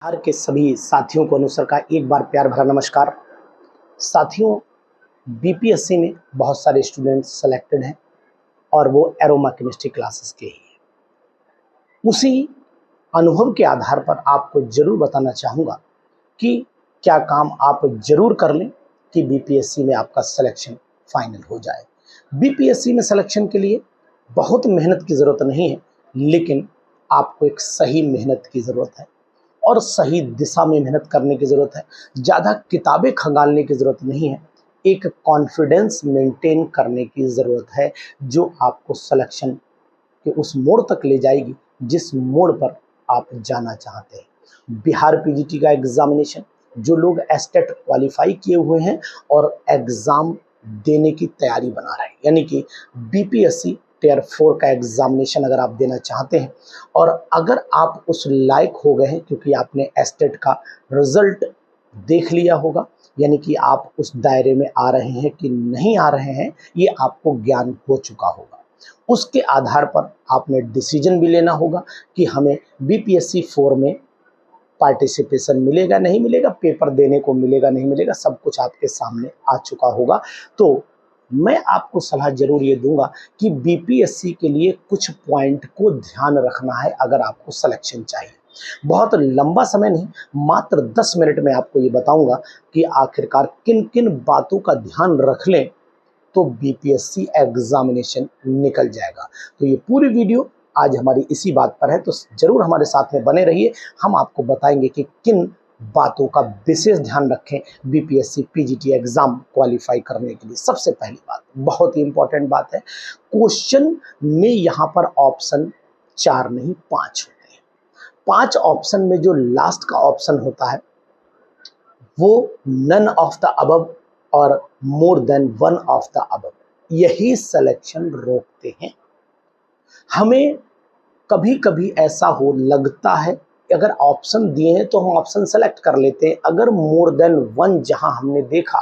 बिहार के सभी साथियों को अनुसर का एक बार प्यार भरा नमस्कार। साथियों, बीपीएससी में बहुत सारे स्टूडेंट्स सेलेक्टेड हैं और वो एरोमा केमिस्ट्री क्लासेस के ही हैं। उसी अनुभव के आधार पर आपको ज़रूर बताना चाहूँगा कि क्या काम आप ज़रूर कर लें कि बीपीएससी में आपका सिलेक्शन फाइनल हो जाए। बीपीएससी में सिलेक्शन के लिए बहुत मेहनत की ज़रूरत नहीं है, लेकिन आपको एक सही मेहनत की ज़रूरत है और सही दिशा में मेहनत करने की ज़रूरत है। ज़्यादा किताबें खंगालने की ज़रूरत नहीं है, एक कॉन्फिडेंस मेंटेन करने की ज़रूरत है जो आपको सिलेक्शन के उस मोड़ तक ले जाएगी जिस मोड़ पर आप जाना चाहते हैं। बिहार पीजीटी का एग्जामिनेशन, जो लोग एस्टेट क्वालिफाई किए हुए हैं और एग्ज़ाम देने की तैयारी बना रहे हैं, यानी कि बीपीएससी टियर 4 का एग्जामिनेशन अगर आप देना चाहते हैं और अगर आप उस लायक हो गए हैं क्योंकि आपने एस्टेट का रिजल्ट देख लिया होगा, यानी कि आप उस दायरे में आ रहे हैं कि नहीं आ रहे हैं, ये आपको ज्ञान हो चुका होगा। उसके आधार पर आपने डिसीजन भी लेना होगा कि हमें बीपीएससी 4 में पार्टिसिपेशन मिलेगा नहीं मिलेगा, पेपर देने को मिलेगा नहीं मिलेगा, सब कुछ आपके सामने आ चुका होगा। तो मैं आपको सलाह ज़रूर ये दूंगा कि बीपीएससी के लिए कुछ पॉइंट को ध्यान रखना है अगर आपको सिलेक्शन चाहिए। बहुत लंबा समय नहीं, मात्र 10 मिनट में आपको ये बताऊंगा कि आखिरकार किन किन बातों का ध्यान रख लें तो बीपीएससी एग्जामिनेशन निकल जाएगा। तो ये पूरी वीडियो आज हमारी इसी बात पर है, तो जरूर हमारे साथ में बने रहिए। हम आपको बताएंगे कि किन बातों का विशेष ध्यान रखें बीपीएससी पीजीटी एग्जाम क्वालिफाई करने के लिए। सबसे पहली बात, बहुत ही इंपॉर्टेंट बात है, क्वेश्चन में यहाँ पर ऑप्शन 4 नहीं 5 होते हैं। 5 ऑप्शन में जो लास्ट का ऑप्शन होता है वो नन ऑफ द अबव और more than one of the above, यही सिलेक्शन रोकते हैं। हमें कभी कभी ऐसा हो लगता है कि अगर ऑप्शन दिए हैं तो हम ऑप्शन सेलेक्ट कर लेते हैं, अगर मोर देन वन जहां हमने देखा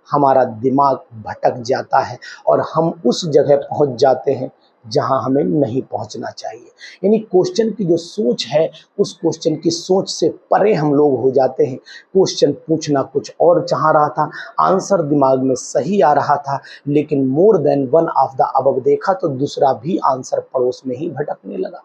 हमारा दिमाग भटक जाता है और हम उस जगह पहुंच जाते हैं जहां हमें नहीं पहुंचना चाहिए। यानी क्वेश्चन की जो सोच है उस क्वेश्चन की सोच से परे हम लोग हो जाते हैं। क्वेश्चन पूछना कुछ और चाह रहा था, आंसर दिमाग में सही आ रहा था, लेकिन more than one of the above देखा तो दूसरा भी आंसर पड़ोस में ही भटकने लगा।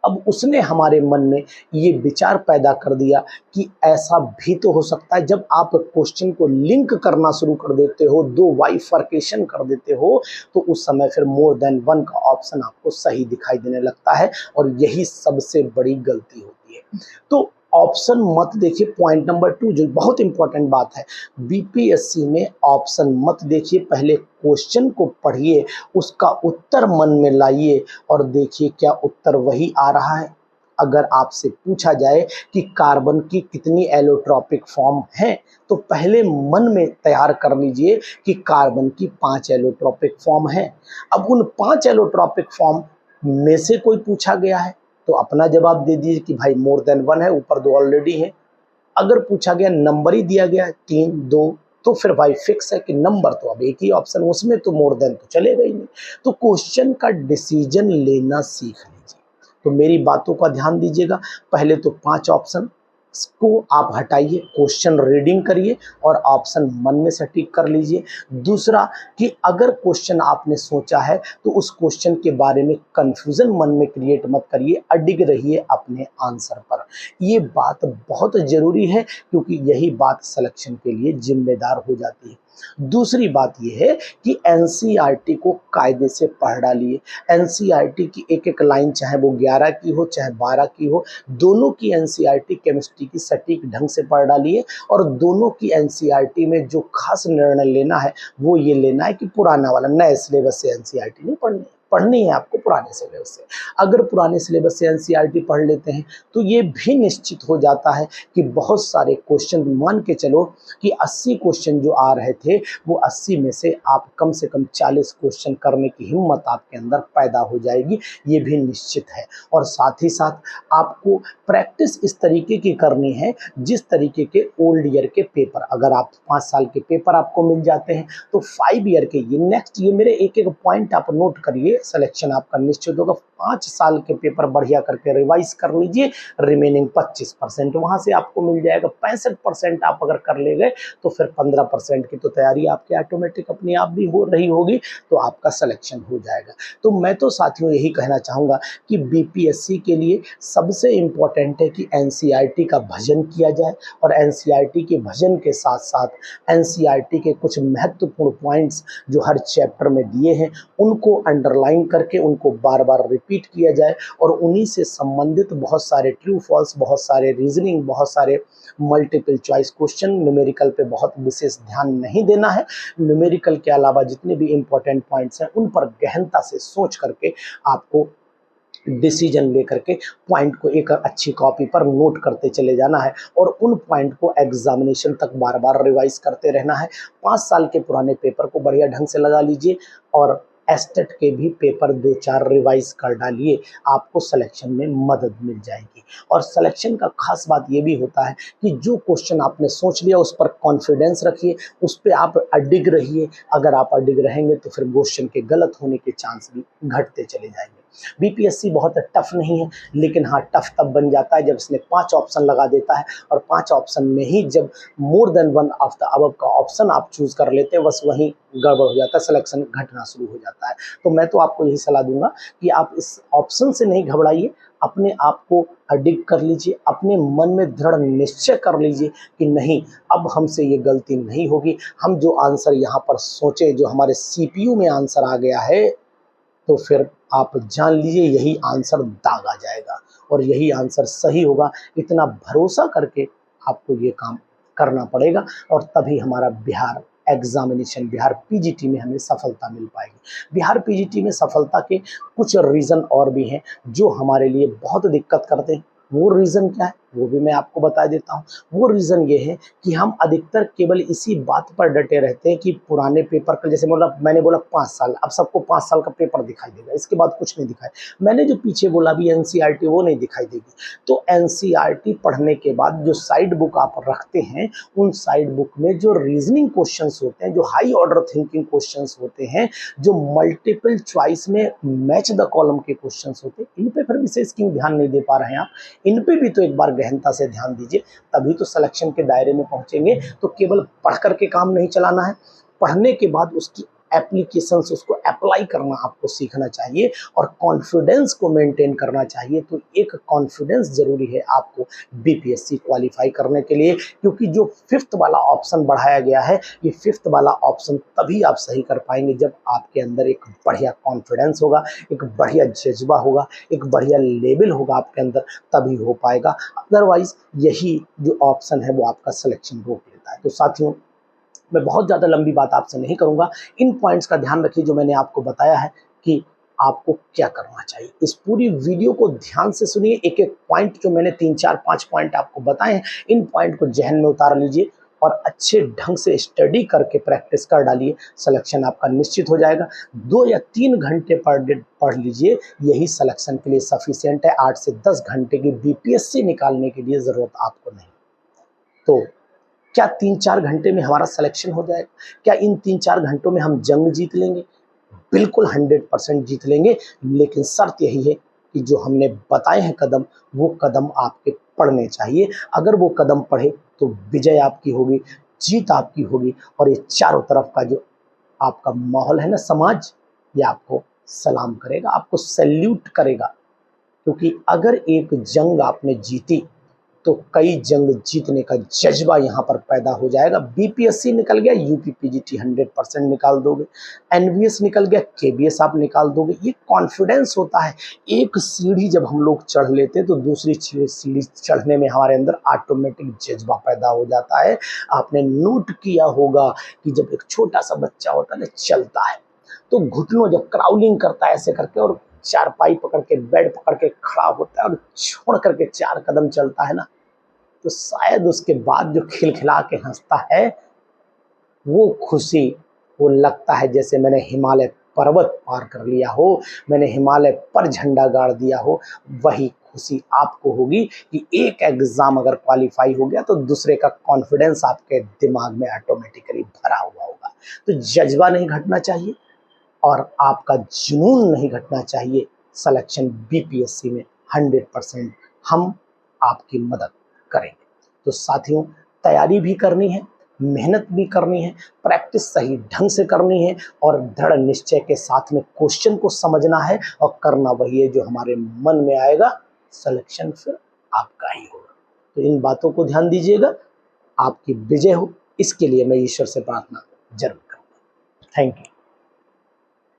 अब उसने हमारे मन में ये विचार पैदा कर दिया कि ऐसा भी तो हो सकता है। जब आप क्वेश्चन को लिंक करना शुरू कर देते हो, दो बाइफर्केशन कर देते हो, तो उस समय फिर मोर देन वन का ऑप्शन आपको सही दिखाई देने लगता है और यही सबसे बड़ी गलती होती है। तो ऑप्शन मत देखिए। पॉइंट नंबर 2 जो बहुत इंपॉर्टेंट बात है, बीपीएससी में ऑप्शन मत देखिए, पहले क्वेश्चन को पढ़िए, उसका उत्तर मन में लाइए और देखिए क्या उत्तर वही आ रहा है। अगर आपसे पूछा जाए कि कार्बन की कितनी एलोट्रॉपिक फॉर्म हैं, तो पहले मन में तैयार कर लीजिए कि कार्बन की 5 एलोट्रॉपिक फॉर्म हैं। अब उन 5 एलोट्रॉपिक फॉर्म में से कोई पूछा गया है तो अपना जवाब दे दीजिए कि भाई मोर देन वन है, ऊपर 2 ऑलरेडी है। अगर पूछा गया नंबर ही दिया गया 3 2, तो फिर भाई फिक्स है कि नंबर तो अब एक ही ऑप्शन, उसमें तो मोर देन तो चलेगा ही नहीं। तो क्वेश्चन का डिसीजन लेना सीख लीजिए। तो मेरी बातों का ध्यान दीजिएगा, पहले तो 5 ऑप्शन को आप हटाइए, क्वेश्चन रीडिंग करिए और ऑप्शन मन में सटीक कर लीजिए। दूसरा कि अगर क्वेश्चन आपने सोचा है तो उस क्वेश्चन के बारे में कंफ्यूजन मन में क्रिएट मत करिए, अडिग रहिए अपने आंसर पर। ये बात बहुत ज़रूरी है क्योंकि यही बात सिलेक्शन के लिए जिम्मेदार हो जाती है। दूसरी बात यह है कि एनसीईआरटी को कायदे से पढ़ डालिए। एनसीईआरटी की एक एक लाइन, चाहे वो 11 की हो चाहे 12 की हो, दोनों की एनसीईआरटी केमिस्ट्री की सटीक ढंग से पढ़ डालिए। और दोनों की एनसीईआरटी में जो खास निर्णय लेना है वो ये लेना है कि पुराना वाला, नए सिलेबस से एनसीईआरटी नहीं पढ़नी है आपको, पुराने सिलेबस से। अगर पुराने सिलेबस से एनसीईआरटी पढ़ लेते हैं तो ये भी निश्चित हो जाता है कि बहुत सारे क्वेश्चन, मान के चलो कि 80 क्वेश्चन जो आ रहे थे वो 80 में से आप कम से कम 40 क्वेश्चन करने की हिम्मत आपके अंदर पैदा हो जाएगी, ये भी निश्चित है। और साथ ही साथ आपको प्रैक्टिस इस तरीके की करनी है जिस तरीके के ओल्ड ईयर के पेपर, अगर आप 5 साल के पेपर आपको मिल जाते हैं तो 5 ईयर के, ये नेक्स्ट, ये मेरे एक एक पॉइंट आप नोट करिए, सिलेक्शन आपका निश्चित होगा। 5 साल के पेपर बढ़िया करके रिवाइज कर लीजिए, रिमेनिंग 25% वहाँ से आपको मिल जाएगा। 65% आप अगर कर ले गए तो फिर 15% की तो तैयारी आपकी ऑटोमेटिक अपने आप भी हो रही होगी, तो आपका सिलेक्शन हो जाएगा। तो मैं तो साथियों यही कहना चाहूँगा कि बीपीएससी के लिए सबसे इम्पोर्टेंट है कि एनसीईआरटी का भजन किया जाए, और एनसीईआरटी के भजन के साथ साथ एनसीईआरटी के कुछ महत्वपूर्ण पॉइंट्स जो हर चैप्टर में दिए हैं उनको अंडरलाइन करके उनको बार बार रिपीट किया जाए, और उन्हीं से संबंधित बहुत सारे ट्रू फॉल्स, बहुत सारे रीजनिंग, बहुत सारे मल्टीपल चॉइस क्वेश्चन, न्यूमेरिकल पे बहुत विशेष ध्यान नहीं देना है। न्यूमेरिकल के अलावा जितने भी इम्पोर्टेंट पॉइंट्स हैं उन पर गहनता से सोच करके आपको डिसीजन लेकर के पॉइंट को एक अच्छी कॉपी पर नोट करते चले जाना है, और उन पॉइंट को एग्जामिनेशन तक बार बार रिवाइज करते रहना है। 5 साल के पुराने पेपर को बढ़िया ढंग से लगा लीजिए, और एस्टेट के भी पेपर 2-4 रिवाइज कर डालिए, आपको सिलेक्शन में मदद मिल जाएगी। और सिलेक्शन का खास बात ये भी होता है कि जो क्वेश्चन आपने सोच लिया उस पर कॉन्फिडेंस रखिए, उस पर आप अडिग रहिए। अगर आप अडिग रहेंगे तो फिर क्वेश्चन के गलत होने के चांस भी घटते चले जाएंगे। बीपीएससी बहुत टफ नहीं है, लेकिन हाँ टफ तब बन जाता है जब इसने 5 ऑप्शन लगा देता है, और 5 ऑप्शन में ही जब more than one of the above का ऑप्शन आप चूज कर लेते हैं, बस वहीं गड़बड़ हो जाता है, सिलेक्शन घटना शुरू हो जाता है। तो मैं तो आपको यही सलाह दूंगा कि आप इस ऑप्शन से नहीं घबराइए, अपने आप को अडिग कर लीजिए, अपने मन में दृढ़ निश्चय कर लीजिए कि नहीं, अब हमसे ये गलती नहीं होगी। हम जो आंसर यहाँ पर सोचे, जो हमारे सीपीयू में आंसर आ गया है, तो फिर आप जान लीजिए यही आंसर दाग आ जाएगा और यही आंसर सही होगा। इतना भरोसा करके आपको ये काम करना पड़ेगा, और तभी हमारा बिहार एग्जामिनेशन, बिहार पीजीटी में हमें सफलता मिल पाएगी। बिहार पीजीटी में सफलता के कुछ रीज़न और भी हैं जो हमारे लिए बहुत दिक्कत करते हैं। वो रीज़न क्या है वो भी मैं आपको बता देता हूँ। वो रीज़न ये है कि हम अधिकतर केवल इसी बात पर डटे रहते हैं कि पुराने पेपर का, जैसे मैंने बोला 5 साल, अब सबको 5 साल का पेपर दिखाई देगा, इसके बाद कुछ नहीं दिखाए। मैंने जो पीछे बोला भी एनसीईआरटी, वो नहीं दिखाई देगी। तो एनसीईआरटी पढ़ने के बाद जो साइड बुक आप रखते हैं, उन साइड बुक में जो रीजनिंग क्वेश्चंस होते हैं, जो हाई ऑर्डर थिंकिंग क्वेश्चंस होते हैं, जो मल्टीपल चॉइस में मैच द कॉलम के क्वेश्चंस होते हैं, इन पे फिर विशेष क्यों ध्यान नहीं दे पा रहे हैं आप? इन पे भी तो एक बार गहनता से ध्यान दीजिए, तभी तो सिलेक्शन के दायरे में पहुंचेंगे। तो केवल पढ़ करके काम नहीं चलाना है, पढ़ने के बाद उसकी एप्लीकेशंस, उसको अप्लाई करना आपको सीखना चाहिए, और कॉन्फिडेंस को मेंटेन करना चाहिए। तो एक कॉन्फिडेंस जरूरी है आपको बीपीएससी क्वालिफाई करने के लिए, क्योंकि जो 5th वाला ऑप्शन बढ़ाया गया है, ये 5th वाला ऑप्शन तभी आप सही कर पाएंगे जब आपके अंदर एक बढ़िया कॉन्फिडेंस होगा, एक बढ़िया जज्बा होगा, एक बढ़िया लेवल होगा आपके अंदर, तभी हो पाएगा। अदरवाइज यही जो ऑप्शन है वो आपका सिलेक्शन रोक लेता है। तो साथियों, मैं बहुत ज़्यादा लंबी बात आपसे नहीं करूंगा, इन पॉइंट्स का ध्यान रखिए जो मैंने आपको बताया है कि आपको क्या करना चाहिए। इस पूरी वीडियो को ध्यान से सुनिए, एक एक पॉइंट जो मैंने 3-4-5 पॉइंट आपको बताए हैं, इन पॉइंट को जहन में उतार लीजिए और अच्छे ढंग से स्टडी करके प्रैक्टिस कर डालिए। सिलेक्शन आपका निश्चित हो जाएगा। 2 या 3 घंटे पर डे पढ़ लीजिए, यही सिलेक्शन के लिए सफिशिएंट है। 8 से 10 घंटे की बीपीएससी निकालने के लिए ज़रूरत आपको नहीं। तो क्या 3-4 घंटे में हमारा सिलेक्शन हो जाएगा? क्या इन 3-4 घंटों में हम जंग जीत लेंगे? बिल्कुल 100% जीत लेंगे, लेकिन शर्त यही है कि जो हमने बताए हैं कदम, वो कदम आपके पढ़ने चाहिए। अगर वो कदम पढ़े तो विजय आपकी होगी, जीत आपकी होगी, और ये चारों तरफ का जो आपका माहौल है ना, समाज, ये आपको सलाम करेगा, आपको सैल्यूट करेगा। क्योंकि अगर एक जंग आपने जीती तो कई जंग जीतने का जज्बा यहाँ पर पैदा हो जाएगा। बीपीएससी निकल गया, यूपी पीजीटी 100% निकाल दोगे, एनवीएस निकल गया, केबीएस आप निकाल दोगे। ये कॉन्फिडेंस होता है। एक सीढ़ी जब हम लोग चढ़ लेते हैं तो दूसरी सीढ़ी चढ़ने में हमारे अंदर ऑटोमेटिक जज्बा पैदा हो जाता है। आपने नोट किया होगा कि जब एक छोटा सा बच्चा होता है ना, चलता है, तो घुटनों जब क्राउलिंग करता है ऐसे करके, और चारपाई पकड़ के, बेड पकड़ के खड़ा होता है और छोड़ करके 4 कदम चलता है ना, तो शायद उसके बाद जो खिलखिला के हंसता है, वो खुशी, वो लगता है जैसे मैंने हिमालय पर्वत पार कर लिया हो, मैंने हिमालय पर झंडा गाड़ दिया हो। वही खुशी आपको होगी कि एक एग्जाम अगर क्वालिफाई हो गया तो दूसरे का कॉन्फिडेंस आपके दिमाग में ऑटोमेटिकली भरा हुआ होगा। तो जज्बा नहीं घटना चाहिए और आपका जुनून नहीं घटना चाहिए। सिलेक्शन बीपीएससी में 100% हम आपकी मदद करेंगे। तो साथियों, तैयारी भी करनी है, मेहनत भी करनी है, प्रैक्टिस सही ढंग से करनी है और दृढ़ निश्चय के साथ में क्वेश्चन को समझना है और करना वही है जो हमारे मन में आएगा, सिलेक्शन फिर आपका ही होगा। तो इन बातों को ध्यान दीजिएगा, आपकी विजय हो, इसके लिए मैं ईश्वर से प्रार्थना जरूर करूँगा। Thank you.